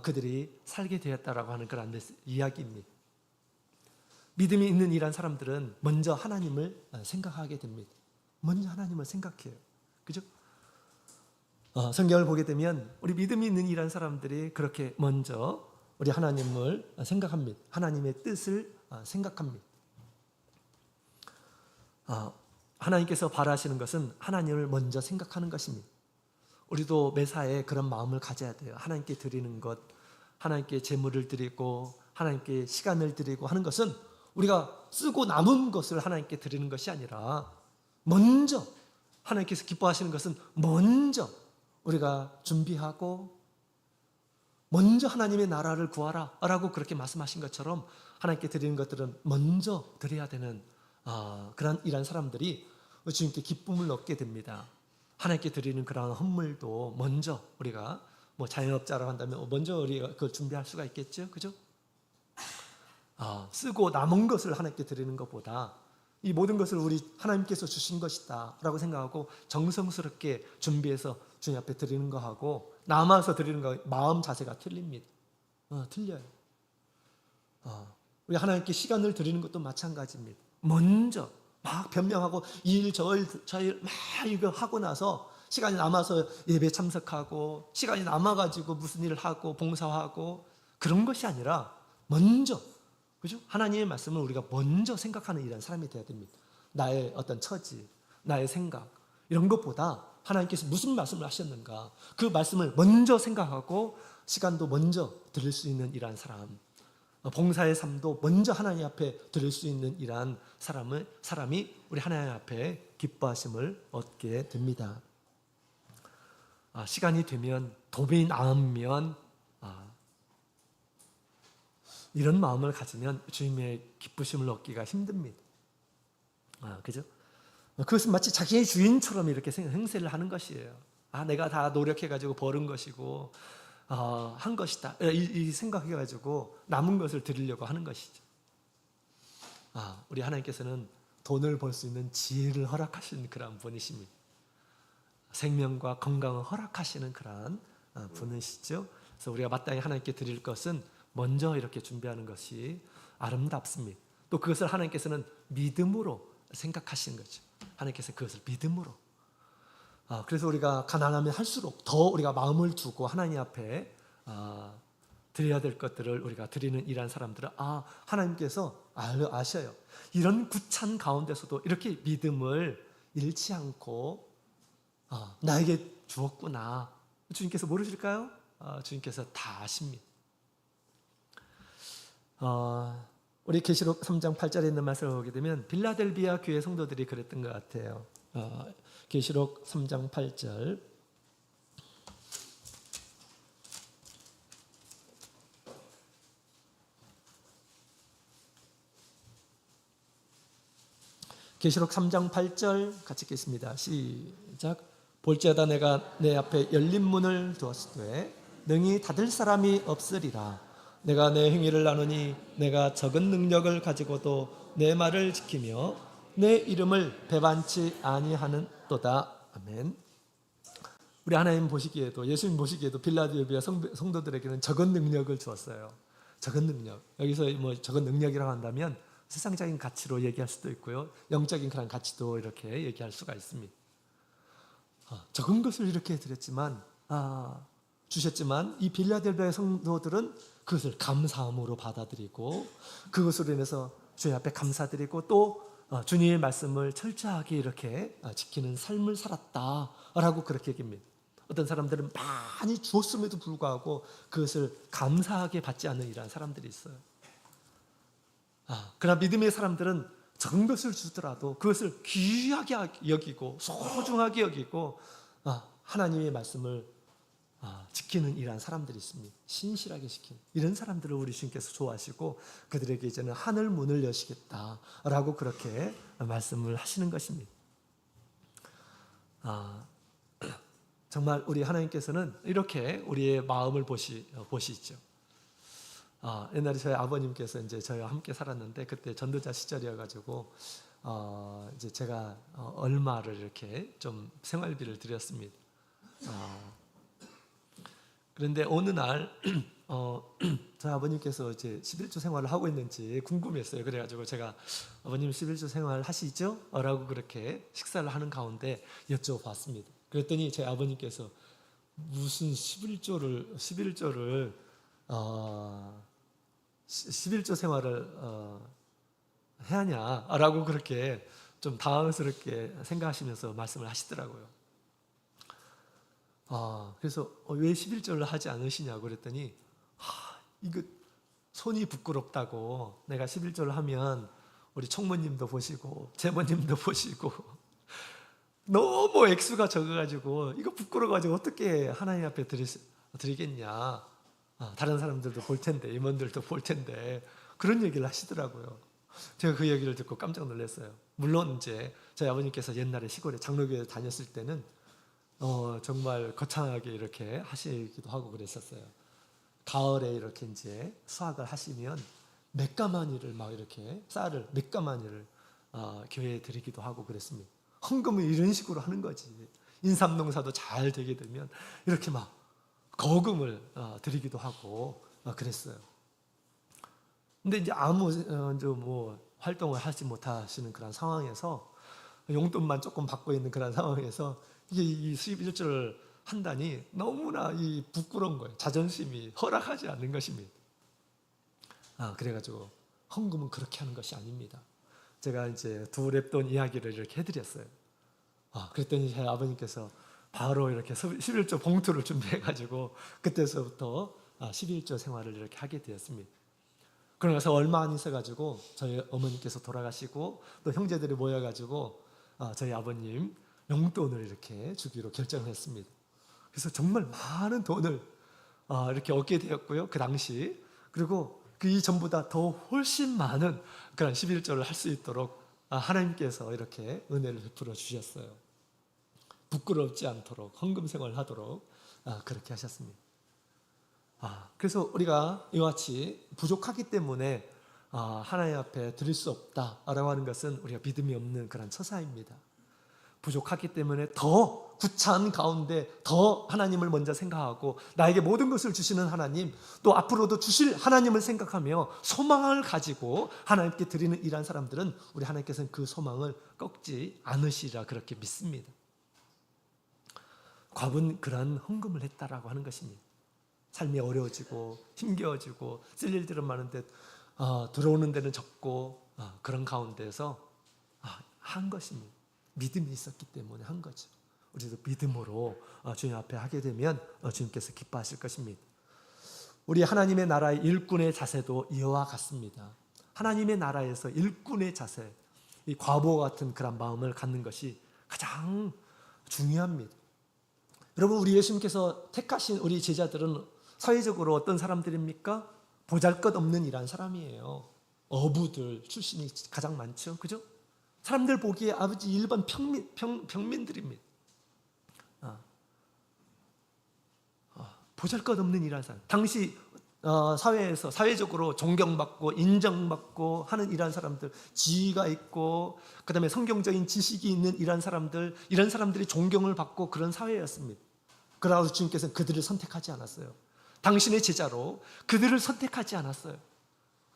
그들이 살게 되었다라고 하는 그런 이야기입니다. 믿음이 있는 이런 사람들은 먼저 하나님을 생각하게 됩니다. 먼저 하나님을 생각해요. 그죠? 성경을 보게 되면 우리 믿음이 있는 이런 사람들이 그렇게 먼저 우리 하나님을 생각합니다. 하나님의 뜻을 생각합니다. 하나님께서 바라시는 것은 하나님을 먼저 생각하는 것입니다. 우리도 매사에 그런 마음을 가져야 돼요. 하나님께 드리는 것, 하나님께 재물을 드리고 하나님께 시간을 드리고 하는 것은 우리가 쓰고 남은 것을 하나님께 드리는 것이 아니라 먼저 하나님께서 기뻐하시는 것은 먼저 우리가 준비하고 먼저 하나님의 나라를 구하라 라고 그렇게 말씀하신 것처럼 하나님께 드리는 것들은 먼저 드려야 되는 그런 이런 사람들이 주님께 기쁨을 얻게 됩니다. 하나님께 드리는 그런 헌물도 먼저 우리가 자영업자라고 한다면 먼저 우리가 그걸 준비할 수가 있겠죠, 그죠? 쓰고 남은 것을 하나님께 드리는 것보다 이 모든 것을 우리 하나님께서 주신 것이다라고 생각하고 정성스럽게 준비해서 주님 앞에 드리는 거하고 남아서 드리는 거 마음 자세가 틀립니다. 틀려요. 우리 하나님께 시간을 드리는 것도 마찬가지입니다. 먼저 막 변명하고 일 저 일 막 이거 하고 나서 시간이 남아서 예배 참석하고 시간이 남아가지고 무슨 일을 하고 봉사하고 그런 것이 아니라 먼저, 그죠? 하나님의 말씀을 우리가 먼저 생각하는 이런 사람이 되어야 됩니다. 나의 어떤 처지, 나의 생각 이런 것보다 하나님께서 무슨 말씀을 하셨는가 그 말씀을 먼저 생각하고 시간도 먼저 드릴 수 있는 이러한 사람, 봉사의 삶도 먼저 하나님 앞에 드릴 수 있는 이러한 사람이 우리 하나님 앞에 기뻐하심을 얻게 됩니다. 시간이 되면 도배이 나으면 이런 마음을 가지면 주님의 기쁘심을 얻기가 힘듭니다. 그죠? 그것은 마치 자기의 주인처럼 이렇게 행세를 하는 것이에요. 내가 다 노력해가지고 벌은 것이고 한 것이다. 이 생각해가지고 남은 것을 드리려고 하는 것이죠. 우리 하나님께서는 돈을 벌 수 있는 지혜를 허락하시는 그런 분이십니다. 생명과 건강을 허락하시는 그런 분이시죠. 그래서 우리가 마땅히 하나님께 드릴 것은 먼저 이렇게 준비하는 것이 아름답습니다. 또 그것을 하나님께서는 믿음으로 생각하시는 거죠. 하나님께서 그것을 믿음으로. 그래서 우리가 가난하면 할수록 더 우리가 마음을 두고 하나님 앞에 드려야 될 것들을 우리가 드리는 이러한 사람들은 하나님께서 아셔요. 이런 구찬 가운데서도 이렇게 믿음을 잃지 않고 나에게 주었구나. 주님께서 모르실까요? 주님께서 다 아십니다. 우리 계시록 3장 8절에 있는 말씀을 보게 되면 빌라델비아 교회 성도들이 그랬던 것 같아요. 계시록 3장 8절. 계시록 3장 8절 같이 읽겠습니다. 시작. 볼지어다 내가 내 앞에 열린 문을 두었으되 능히 닫을 사람이 없으리라. 내가 내 행위를 나누니 내가 적은 능력을 가지고도 내 말을 지키며 내 이름을 배반치 아니하는도다. 아멘. 우리 하나님 보시기에도 예수님 보시기에도 빌라델비아 성도들에게는 적은 능력을 주었어요. 적은 능력. 여기서 뭐 적은 능력이라고 한다면 세상적인 가치로 얘기할 수도 있고요. 영적인 그런 가치도 이렇게 얘기할 수가 있습니다. 적은 것을 이렇게 드렸지만 주셨지만 이 빌라델비아 성도들은 그것을 감사함으로 받아들이고 그것으로 인해서 주님 앞에 감사드리고 또 주님의 말씀을 철저하게 이렇게 지키는 삶을 살았다라고 그렇게 얘기합니다. 어떤 사람들은 많이 주었음에도 불구하고 그것을 감사하게 받지 않는 이러한 사람들이 있어요. 그러나 믿음의 사람들은 적은 것을 주더라도 그것을 귀하게 여기고 소중하게 여기고 하나님의 말씀을 지키는 이러한 사람들이 있습니다. 신실하게 지키는 이런 사람들을 우리 주님께서 좋아하시고 그들에게 이제는 하늘 문을 여시겠다라고 그렇게 말씀을 하시는 것입니다. 정말 우리 하나님께서는 이렇게 우리의 마음을 보시죠. 옛날에 저희 아버님께서 이제 저희와 함께 살았는데 그때 전도자 시절이어가지고 이제 제가 얼마를 이렇게 좀 생활비를 드렸습니다. 그런데 어느 날 저희 아버님께서 이제 11조 생활을 하고 있는지 궁금했어요. 그래가지고 제가 아버님 11조 생활 하시죠? 라고 그렇게 식사를 하는 가운데 여쭤봤습니다. 그랬더니 제 아버님께서 무슨 11조를 11조 생활을 해야 하냐라고 그렇게 좀 당황스럽게 생각하시면서 말씀을 하시더라고요. 그래서 왜 11조를 하지 않으시냐고 그랬더니 이거 손이 부끄럽다고 내가 11조를 하면 우리 총무님도 보시고 재모님도 보시고 너무 액수가 적어가지고 이거 부끄러워가지고 어떻게 하나님 앞에 드리겠냐. 다른 사람들도 볼 텐데 임원들도 볼 텐데 그런 얘기를 하시더라고요. 제가 그 얘기를 듣고 깜짝 놀랐어요. 물론 이제 저희 아버님께서 옛날에 시골에 장로교회 다녔을 때는 정말 거창하게 이렇게 하시기도 하고 그랬었어요. 가을에 이렇게 이제 수확을 하시면 몇 가마니를 막 이렇게 쌀을 몇 가마니를 교회에 드리기도 하고 그랬습니다. 헌금을 이런 식으로 하는 거지. 인삼농사도 잘 되게 되면 이렇게 막 거금을 드리기도 하고 그랬어요. 근데 이제 활동을 하지 못하시는 그런 상황에서 용돈만 조금 받고 있는 그런 상황에서 이 11조를 한다니 너무나 이 부끄러운 거예요. 자존심이 허락하지 않는 것입니다. 그래가지고 헌금은 그렇게 하는 것이 아닙니다. 제가 이제 두 랩돈 이야기를 이렇게 해드렸어요. 그랬더니 제 아버님께서 바로 이렇게 11조 봉투를 준비해가지고 그때서부터 11조 생활을 이렇게 하게 되었습니다. 그러면서 얼마 안 있어가지고 저희 어머니께서 돌아가시고 또 형제들이 모여가지고 저희 아버님 용돈을 이렇게 주기로 결정했습니다. 그래서 정말 많은 돈을 이렇게 얻게 되었고요. 그 당시 그리고 그 이전보다 더 훨씬 많은 그런 11조를 할 수 있도록 하나님께서 이렇게 은혜를 베풀어 주셨어요. 부끄럽지 않도록 헌금 생활을 하도록 그렇게 하셨습니다. 그래서 우리가 이와 같이 부족하기 때문에 하나님 앞에 드릴 수 없다라고 하는 것은 우리가 믿음이 없는 그런 처사입니다. 부족하기 때문에 더 구차한 가운데 더 하나님을 먼저 생각하고 나에게 모든 것을 주시는 하나님, 또 앞으로도 주실 하나님을 생각하며 소망을 가지고 하나님께 드리는 이러한 사람들은 우리 하나님께서는 그 소망을 꺾지 않으시리라 그렇게 믿습니다. 과부는 그러한 헌금을 했다라고 하는 것입니다. 삶이 어려워지고 힘겨워지고 쓸 일들은 많은데 들어오는 데는 적고 그런 가운데서 한 것입니다. 믿음이 있었기 때문에 한 거죠. 우리도 믿음으로 주님 앞에 하게 되면 주님께서 기뻐하실 것입니다. 우리 하나님의 나라의 일꾼의 자세도 이와 같습니다. 하나님의 나라에서 일꾼의 자세, 이 과부와 같은 그런 마음을 갖는 것이 가장 중요합니다. 여러분, 우리 예수님께서 택하신 우리 제자들은 사회적으로 어떤 사람들입니까? 보잘것없는 이란 사람이에요. 어부들 출신이 가장 많죠. 그죠? 사람들 보기에 아버지 일반 평민들입니다. 보잘것없는 이란 사람. 당시 사회에서 사회적으로 존경받고 인정받고 하는 이런 사람들, 지위가 있고 그다음에 성경적인 지식이 있는 이런 사람들, 이런 사람들이 존경을 받고 그런 사회였습니다. 그러나 주님께서는 그들을 선택하지 않았어요. 당신의 제자로 그들을 선택하지 않았어요.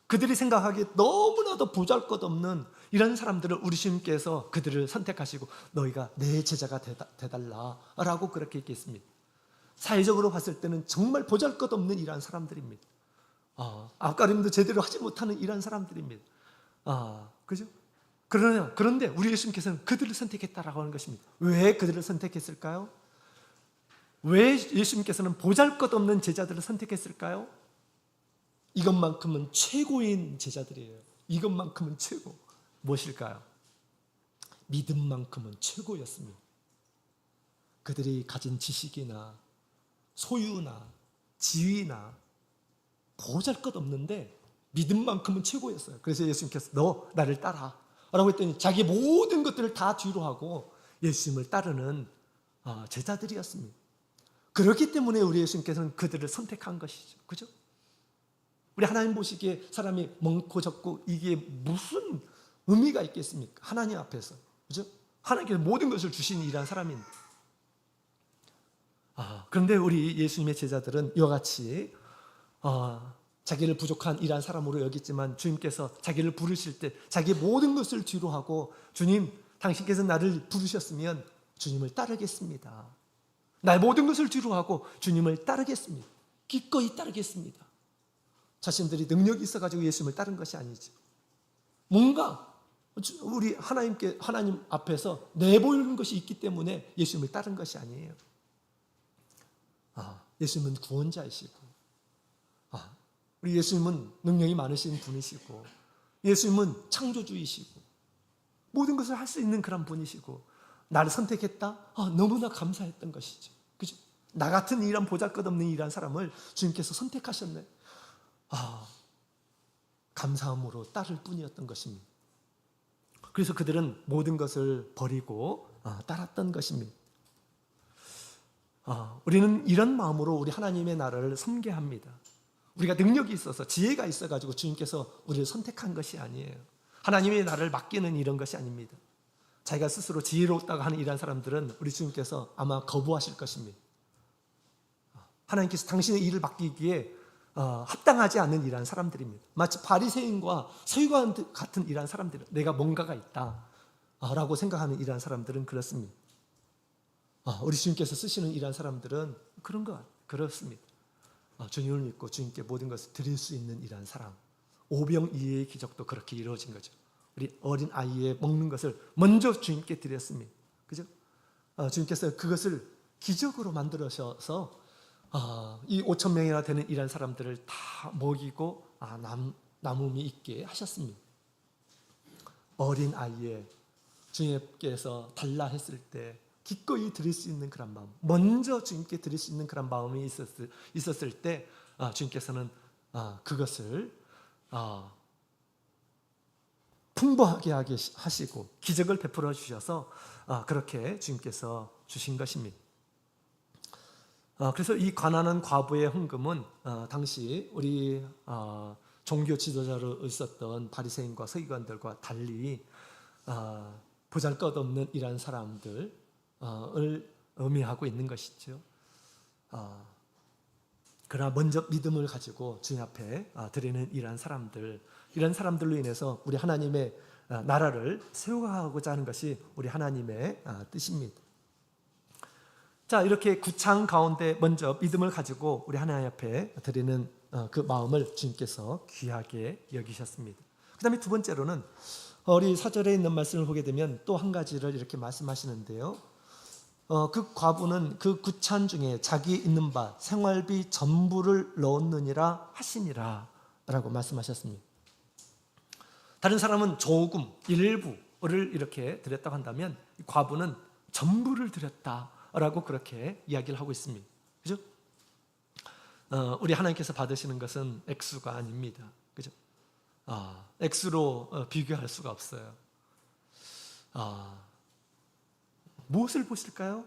그들이 생각하기에 너무나도 보잘것없는 이런 사람들을 우리 주님께서 그들을 선택하시고 너희가 내 제자가 되달라라고 그렇게 얘기했습니다. 사회적으로 봤을 때는 정말 보잘것없는 이러한 사람들입니다. 앞가림도 제대로 하지 못하는 이러한 사람들입니다. 그죠? 그런데 우리 예수님께서는 그들을 선택했다라고 하는 것입니다. 왜 그들을 선택했을까요? 왜 예수님께서는 보잘것없는 제자들을 선택했을까요? 이것만큼은 최고인 제자들이에요. 이것만큼은 최고. 무엇일까요? 믿음만큼은 최고였습니다. 그들이 가진 지식이나 소유나 지위나 보잘것없는데 믿음만큼은 최고였어요. 그래서 예수님께서 너 나를 따라 라고 했더니 자기 모든 것들을 다 뒤로 하고 예수님을 따르는 제자들이었습니다. 그렇기 때문에 우리 예수님께서는 그들을 선택한 것이죠. 그죠? 우리 하나님 보시기에 사람이 많고 적고 이게 무슨 의미가 있겠습니까? 하나님 앞에서. 그죠? 하나님께서 모든 것을 주신 이란 사람인데. 그런데 우리 예수님의 제자들은 이와 같이 자기를 부족한 이란 사람으로 여겼지만 주님께서 자기를 부르실 때 자기 모든 것을 뒤로 하고 주님, 당신께서 나를 부르셨으면 주님을 따르겠습니다. 나의 모든 것을 뒤로 하고 주님을 따르겠습니다. 기꺼이 따르겠습니다. 자신들이 능력이 있어가지고 예수님을 따른 것이 아니죠. 뭔가 우리 하나님 앞에서 내보이는 것이 있기 때문에 예수님을 따른 것이 아니에요. 예수님은 구원자이시고, 우리 예수님은 능력이 많으신 분이시고, 예수님은 창조주이시고, 모든 것을 할 수 있는 그런 분이시고, 나를 선택했다? 너무나 감사했던 것이죠. 그죠? 나 같은 이런 보잘것없는 이란 사람을 주님께서 선택하셨네. 감사함으로 따를 뿐이었던 것입니다. 그래서 그들은 모든 것을 버리고 따랐던 것입니다. 우리는 이런 마음으로 우리 하나님의 나라를 섬게 합니다. 우리가 능력이 있어서 지혜가 있어가지고 주님께서 우리를 선택한 것이 아니에요. 하나님의 나라를 맡기는 이런 것이 아닙니다. 자기가 스스로 지혜롭다고 하는 이런 사람들은 우리 주님께서 아마 거부하실 것입니다. 하나님께서 당신의 일을 맡기기에 합당하지 않는 이러한 사람들입니다. 마치 바리새인과 서기관 같은 이러한 사람들은 내가 뭔가가 있다라고 생각하는 이러한 사람들은 그렇습니다. 우리 주님께서 쓰시는 이러한 사람들은 그렇습니다. 주님을 믿고 주님께 모든 것을 드릴 수 있는 이러한 사람. 오병이어의 기적도 그렇게 이루어진 거죠. 우리 어린 아이의 먹는 것을 먼저 주님께 드렸습니다. 그죠? 주님께서 그것을 기적으로 만들어서 이 5천 명이나 되는 이런 사람들을 다 먹이고 남음이 있게 하셨습니다. 어린 아이의 주님께서 달라 했을 때 기꺼이 드릴 수 있는 그런 마음, 먼저 주님께 드릴 수 있는 그런 마음이 있었을 때 주님께서는 그것을 풍부하게 하게 하시고 기적을 베풀어 주셔서 그렇게 주님께서 주신 것입니다. 그래서 이 가난한 과부의 헌금은 당시 우리 종교 지도자로 있었던 바리새인과 서기관들과 달리 보잘것없는 이러한 사람들을 의미하고 있는 것이죠. 그러나 먼저 믿음을 가지고 주님 앞에 드리는 이러한 사람들로 인해서 우리 하나님의 나라를 세워가고자 하는 것이 우리 하나님의 뜻입니다. 자, 이렇게 구창 가운데 먼저 믿음을 가지고 우리 하나님 앞에 드리는 그 마음을 주님께서 귀하게 여기셨습니다. 그 다음에 두 번째로는 우리 4절에 있는 말씀을 보게 되면 또 한 가지를 이렇게 말씀하시는데요. 그 과부는 그 구찬 중에 자기 있는 바 생활비 전부를 넣었느니라 하시니라 라고 말씀하셨습니다. 다른 사람은 조금 일부를 이렇게 드렸다고 한다면 과부는 전부를 드렸다라고 그렇게 이야기를 하고 있습니다. 그죠? 우리 하나님께서 받으시는 것은 액수가 아닙니다. 그죠? 액수로 비교할 수가 없어요. 무엇을 보실까요?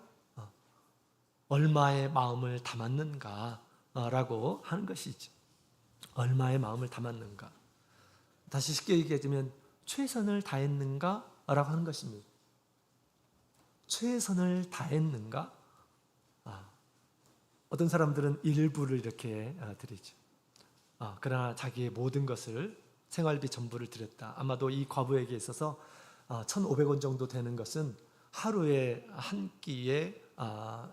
얼마의 마음을 담았는가라고 하는 것이죠. 얼마의 마음을 담았는가. 다시 쉽게 얘기하자면 최선을 다했는가라고 하는 것입니다. 최선을 다했는가? 어떤 사람들은 일부를 이렇게 드리죠. 그러나 자기의 모든 것을 생활비 전부를 드렸다. 아마도 이 과부에게 있어서 1,500원 정도 되는 것은 하루에 한 끼의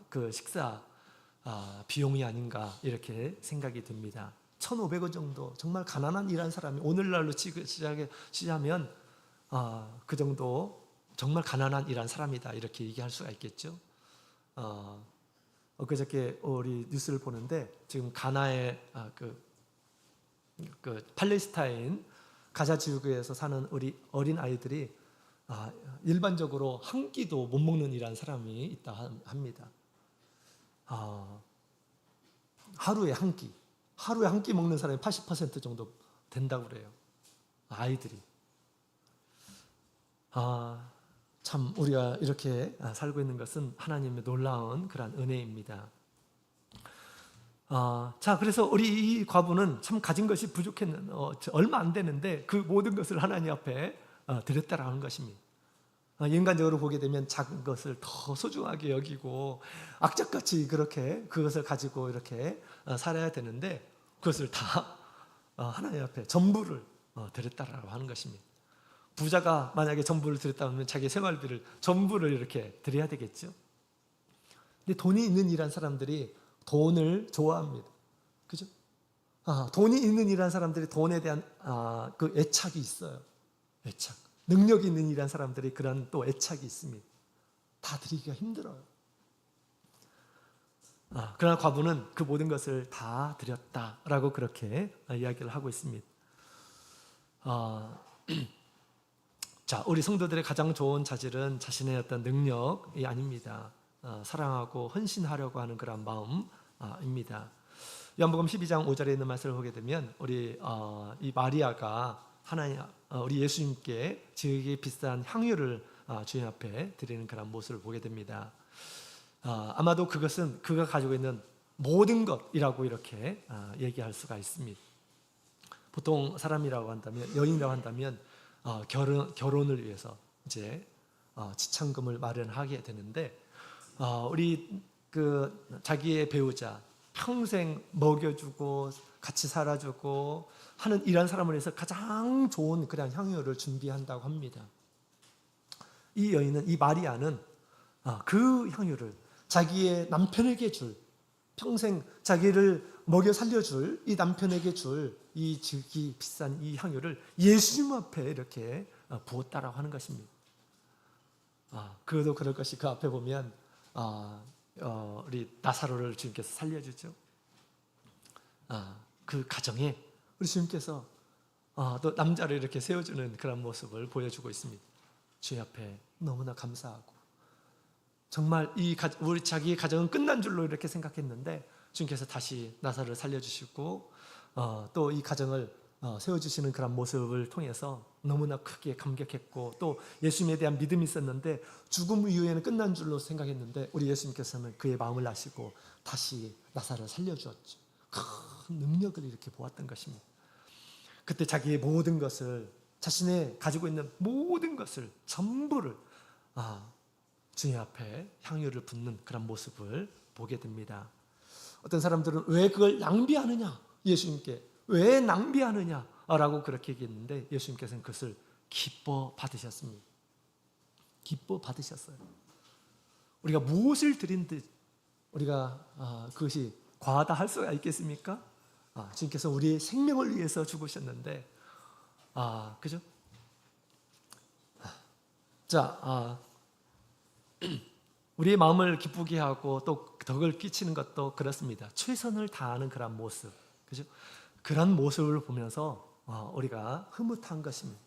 그 식사 비용이 아닌가 이렇게 생각이 듭니다. 1,500원 정도, 정말 가난한 일한 사람이 오늘날로 치자면 그 정도 정말 가난한 일한 사람이다 이렇게 얘기할 수가 있겠죠. 그저께 우리 뉴스를 보는데 지금 가나의 그 팔레스타인 가자 지구에서 사는 우리 어린 아이들이 일반적으로 한 끼도 못 먹는 이란 사람이 있다 합니다. 하루에 한 끼 먹는 사람이 80% 정도 된다고 그래요. 아이들이. 참 우리가 이렇게 살고 있는 것은 하나님의 놀라운 그런 은혜입니다. 자, 그래서 우리 이 과부는 참 가진 것이 부족했는 얼마 안 되는데 그 모든 것을 하나님 앞에 드렸다라는 것입니다. 인간적으로 보게 되면 작은 것을 더 소중하게 여기고 악착같이 그렇게 그것을 가지고 이렇게 살아야 되는데 그것을 다 하나님 앞에 전부를 드렸다라고 하는 것입니다. 부자가 만약에 전부를 드렸다면 자기 생활비를 전부를 이렇게 드려야 되겠죠. 근데 돈이 있는 이란 사람들이 돈을 좋아합니다. 그죠? 돈이 있는 이란 사람들이 돈에 대한 그 애착이 있어요. 애착. 능력이 있는 이란 사람들이 그런 또 애착이 있습니다. 다 드리기가 힘들어요. 그러나 과부는 그 모든 것을 다 드렸다라고 그렇게 이야기를 하고 있습니다. 자, 우리 성도들의 가장 좋은 자질은 자신의 어떤 능력이 아닙니다. 사랑하고 헌신하려고 하는 그런 마음입니다. 요한복음 12장 5절에 있는 말씀을 보게 되면 우리 이 마리아가 우리 예수님께 지극히 비싼 향유를 주님 앞에 드리는 그런 모습을 보게 됩니다. 아마도 그것은 그가 가지고 있는 모든 것이라고 이렇게 얘기할 수가 있습니다. 보통 사람이라고 한다면, 여인이라고 한다면 결혼을 위해서 이제 지참금을 마련하게 되는데 우리 그 자기의 배우자 평생 먹여주고 같이 살아주고 하는 이런 사람을 위해서 가장 좋은 그런 향유를 준비한다고 합니다. 이 여인은, 이 마리아는 그 향유를 자기의 남편에게 줄, 평생 자기를 먹여 살려줄 이 남편에게 줄 이 지극히 비싼 이 향유를 예수님 앞에 이렇게 부었다라고 하는 것입니다. 그도 그럴 것이 그 앞에 보면 우리 나사로를 주님께서 살려주죠. 그 가정에 우리 주님께서 또 남자를 이렇게 세워주는 그런 모습을 보여주고 있습니다. 주님 앞에 너무나 감사하고, 정말 우리 자기의 가정은 끝난 줄로 이렇게 생각했는데 주님께서 다시 나사로를 살려주시고 또 이 가정을 세워주시는 그런 모습을 통해서 너무나 크게 감격했고, 또 예수님에 대한 믿음이 있었는데 죽음 이후에는 끝난 줄로 생각했는데 우리 예수님께서는 그의 마음을 아시고 다시 나사로를 살려주었죠. 큰 능력을 이렇게 보았던 것입니다. 그때 자기의 모든 것을, 자신의 가지고 있는 모든 것을 전부를 주님 앞에 향유를 붓는 그런 모습을 보게 됩니다. 어떤 사람들은 왜 그걸 낭비하느냐, 예수님께 왜 낭비하느냐라고 그렇게 얘기했는데 예수님께서는 그것을 기뻐 받으셨습니다. 기뻐 받으셨어요. 우리가 무엇을 드린 듯 우리가 그것이 과하다 할 수가 있겠습니까? 주님께서 우리의 생명을 위해서 죽으셨는데, 그죠? 자, 우리의 마음을 기쁘게 하고 또 덕을 끼치는 것도 그렇습니다. 최선을 다하는 그런 모습, 그죠? 그런 모습을 보면서 우리가 흐뭇한 것입니다.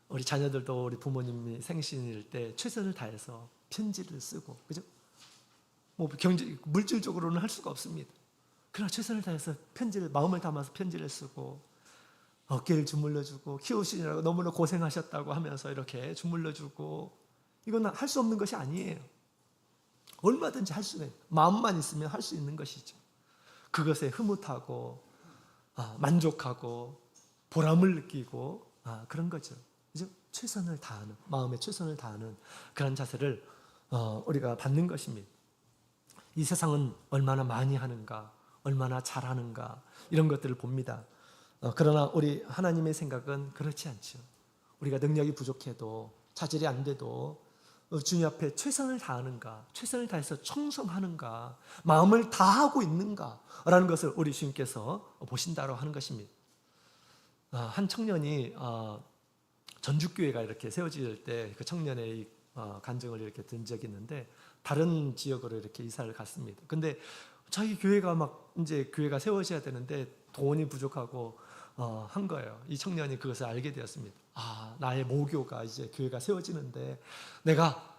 우리 자녀들도 우리 부모님이 생신일 때 최선을 다해서 편지를 쓰고, 그죠? 뭐 물질적으로는 할 수가 없습니다. 그러나 최선을 다해서 편지를, 마음을 담아서 편지를 쓰고 어깨를 주물러주고 키우시느라고 너무나 고생하셨다고 하면서 이렇게 주물러주고, 이건 할 수 없는 것이 아니에요. 얼마든지 할 수 있는, 마음만 있으면 할 수 있는 것이죠. 그것에 흐뭇하고 만족하고 보람을 느끼고 그런 거죠. 그죠? 최선을 다하는, 마음에 최선을 다하는 그런 자세를 우리가 받는 것입니다. 이 세상은 얼마나 많이 하는가, 얼마나 잘하는가, 이런 것들을 봅니다. 그러나 우리 하나님의 생각은 그렇지 않죠. 우리가 능력이 부족해도, 자질이 안 돼도 주님 앞에 최선을 다하는가, 최선을 다해서 충성하는가, 마음을 다하고 있는가라는 것을 우리 주님께서 보신다고 하는 것입니다. 한 청년이 전주교회가 이렇게 세워질 때 그 청년의 간증을 이렇게 든 적이 있는데, 다른 지역으로 이렇게 이사를 갔습니다. 근데 자기 교회가 막 이제 교회가 세워져야 되는데 돈이 부족하고 한 거예요. 이 청년이 그것을 알게 되었습니다. 나의 모교가 이제 교회가 세워지는데 내가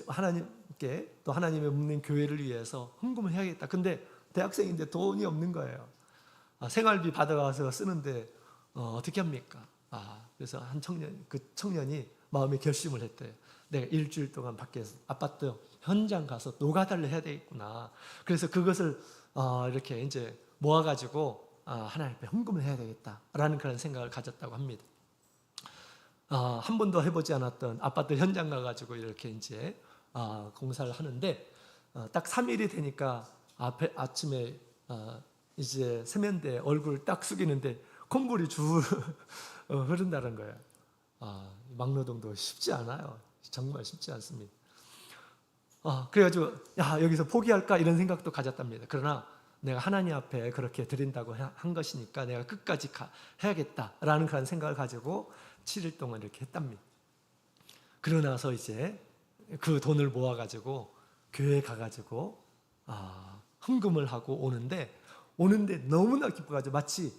하나님께, 또 하나님의 묻는 교회를 위해서 헌금을 해야겠다. 근데 대학생인데 돈이 없는 거예요. 생활비 받아가서 쓰는데 어떻게 합니까? 그래서 그 청년이 마음의 결심을 했대요. 내가 일주일 동안 밖에서 아파트 현장 가서 노가다를 해야 되겠구나. 그래서 그것을 이렇게 이제 모아가지고 하나님 앞에 헌금을 해야 되겠다라는 그런 생각을 가졌다고 합니다. 한 번도 해보지 않았던 아파트 현장 가가지고 이렇게 이제 공사를 하는데, 딱 3일이 되니까 아침에 이제 세면대 얼굴을 딱 숙이는데 콧물이 줄 흐른다는 거예요. 막노동도 쉽지 않아요. 정말 쉽지 않습니다. 그래가지고 여기서 포기할까 이런 생각도 가졌답니다. 그러나 내가 하나님 앞에 그렇게 드린다고 한 것이니까 내가 끝까지 해야겠다라는 그런 생각을 가지고 7일 동안 이렇게 했답니다. 그러고 나서 이제 그 돈을 모아가지고 교회에 가가지고 헌금을 하고 오는데 너무나 기뻐가지고 마치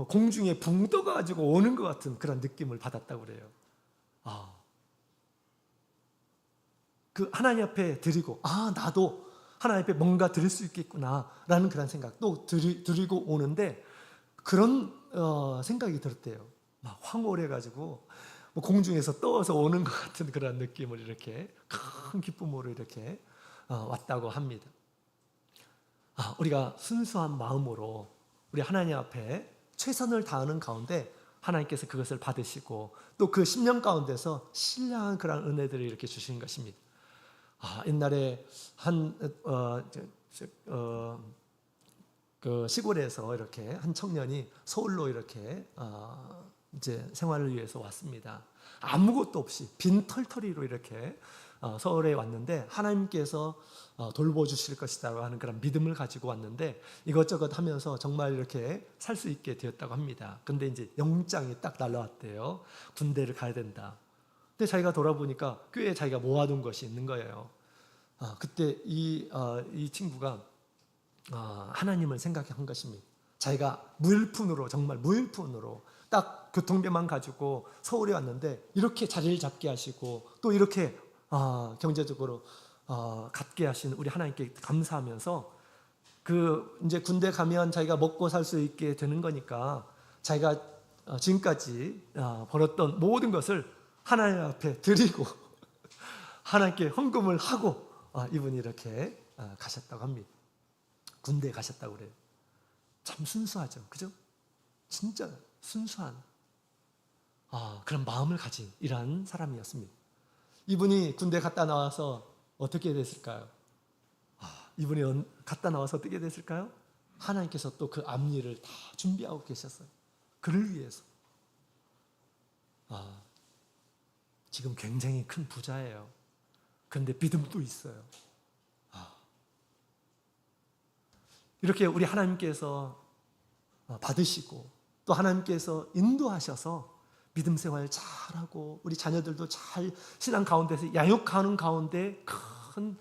공중에 붕 떠가지고 오는 것 같은 그런 느낌을 받았다고 그래요. 그 하나님 앞에 드리고, 나도 하나님 앞에 뭔가 드릴 수 있겠구나라는 그런 생각, 또 드리고 오는데 그런 생각이 들었대요. 막 황홀해가지고 공중에서 떠서 오는 것 같은 그런 느낌을 이렇게 큰 기쁨으로 이렇게 왔다고 합니다. 우리가 순수한 마음으로 우리 하나님 앞에 최선을 다하는 가운데 하나님께서 그것을 받으시고 또 그 10년 가운데서 신령한 그런 은혜들을 이렇게 주시는 것입니다. 옛날에 그 시골에서 이렇게 한 청년이 서울로 이렇게 이제 생활을 위해서 왔습니다. 아무것도 없이 빈털터리로 이렇게 서울에 왔는데 하나님께서 돌보주실 것이라고 하는 그런 믿음을 가지고 왔는데 이것저것 하면서 정말 이렇게 살 수 있게 되었다고 합니다. 근데 이제 영장이 딱 날라왔대요. 군대를 가야 된다. 근데 자기가 돌아보니까 꽤 자기가 모아둔 것이 있는 거예요. 그때 이 친구가 하나님을 생각한 것입니다. 자기가 무일푼으로 정말 무일푼으로 딱 교통비만 가지고 서울에 왔는데 이렇게 자리를 잡게 하시고 또 이렇게 경제적으로 갖게 하신 우리 하나님께 감사하면서 그 이제 군대 가면 자기가 먹고 살 수 있게 되는 거니까 자기가 지금까지 벌었던 모든 것을 하나님 앞에 드리고 하나님께 헌금을 하고 이분이 이렇게 가셨다고 합니다. 군대에 가셨다고 그래요. 참 순수하죠, 그죠? 진짜 순수한 그런 마음을 가진 이러한 사람이었습니다. 이분이 군대 갔다 나와서 어떻게 됐을까요? 이분이 갔다 나와서 어떻게 됐을까요? 하나님께서 또 그 앞일을 다 준비하고 계셨어요. 그를 위해서. 지금 굉장히 큰 부자예요. 그런데 믿음도 있어요. 이렇게 우리 하나님께서 받으시고 또 하나님께서 인도하셔서 믿음 생활 잘하고 우리 자녀들도 잘 신앙 가운데서 양육하는 가운데 큰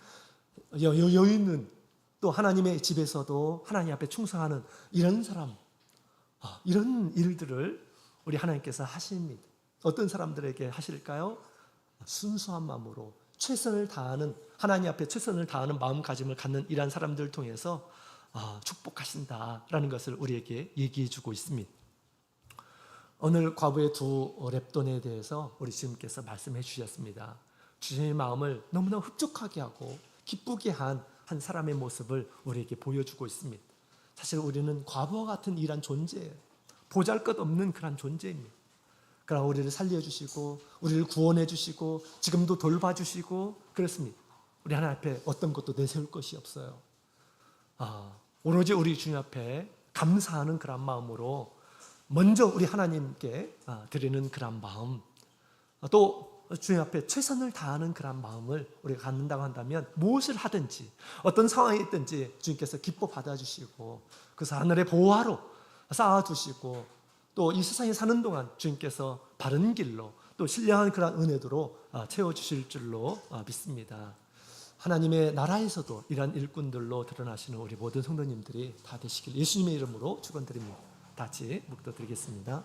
여유 있는 또 하나님의 집에서도 하나님 앞에 충성하는 이런 사람, 이런 일들을 우리 하나님께서 하십니다. 어떤 사람들에게 하실까요? 순수한 마음으로 최선을 다하는 하나님 앞에 최선을 다하는 마음가짐을 갖는 이러한 사람들을 통해서 축복하신다라는 것을 우리에게 얘기해 주고 있습니다. 오늘 과부의 두 랩돈에 대해서 우리 주님께서 말씀해 주셨습니다. 주님의 마음을 너무나 흡족하게 하고 기쁘게 한 사람의 모습을 우리에게 보여주고 있습니다. 사실 우리는 과부와 같은 이러한 존재예요. 보잘것없는 그런 존재입니다. 그러나 우리를 살려주시고 우리를 구원해 주시고 지금도 돌봐주시고 그렇습니다. 우리 하나님 앞에 어떤 것도 내세울 것이 없어요. 오로지 우리 주님 앞에 감사하는 그런 마음으로 먼저 우리 하나님께 드리는 그런 마음, 또 주님 앞에 최선을 다하는 그런 마음을 우리가 갖는다고 한다면 무엇을 하든지 어떤 상황이 있든지 주님께서 기뻐 받아주시고 그래서 하늘의 보화로 쌓아두시고 또 이 세상에 사는 동안 주님께서 바른 길로 또 신령한 그런 은혜도로 채워주실 줄로 믿습니다. 하나님의 나라에서도 이러한 일꾼들로 드러나시는 우리 모든 성도님들이 다 되시길 예수님의 이름으로 축원드립니다. 다 같이 묵도드리겠습니다.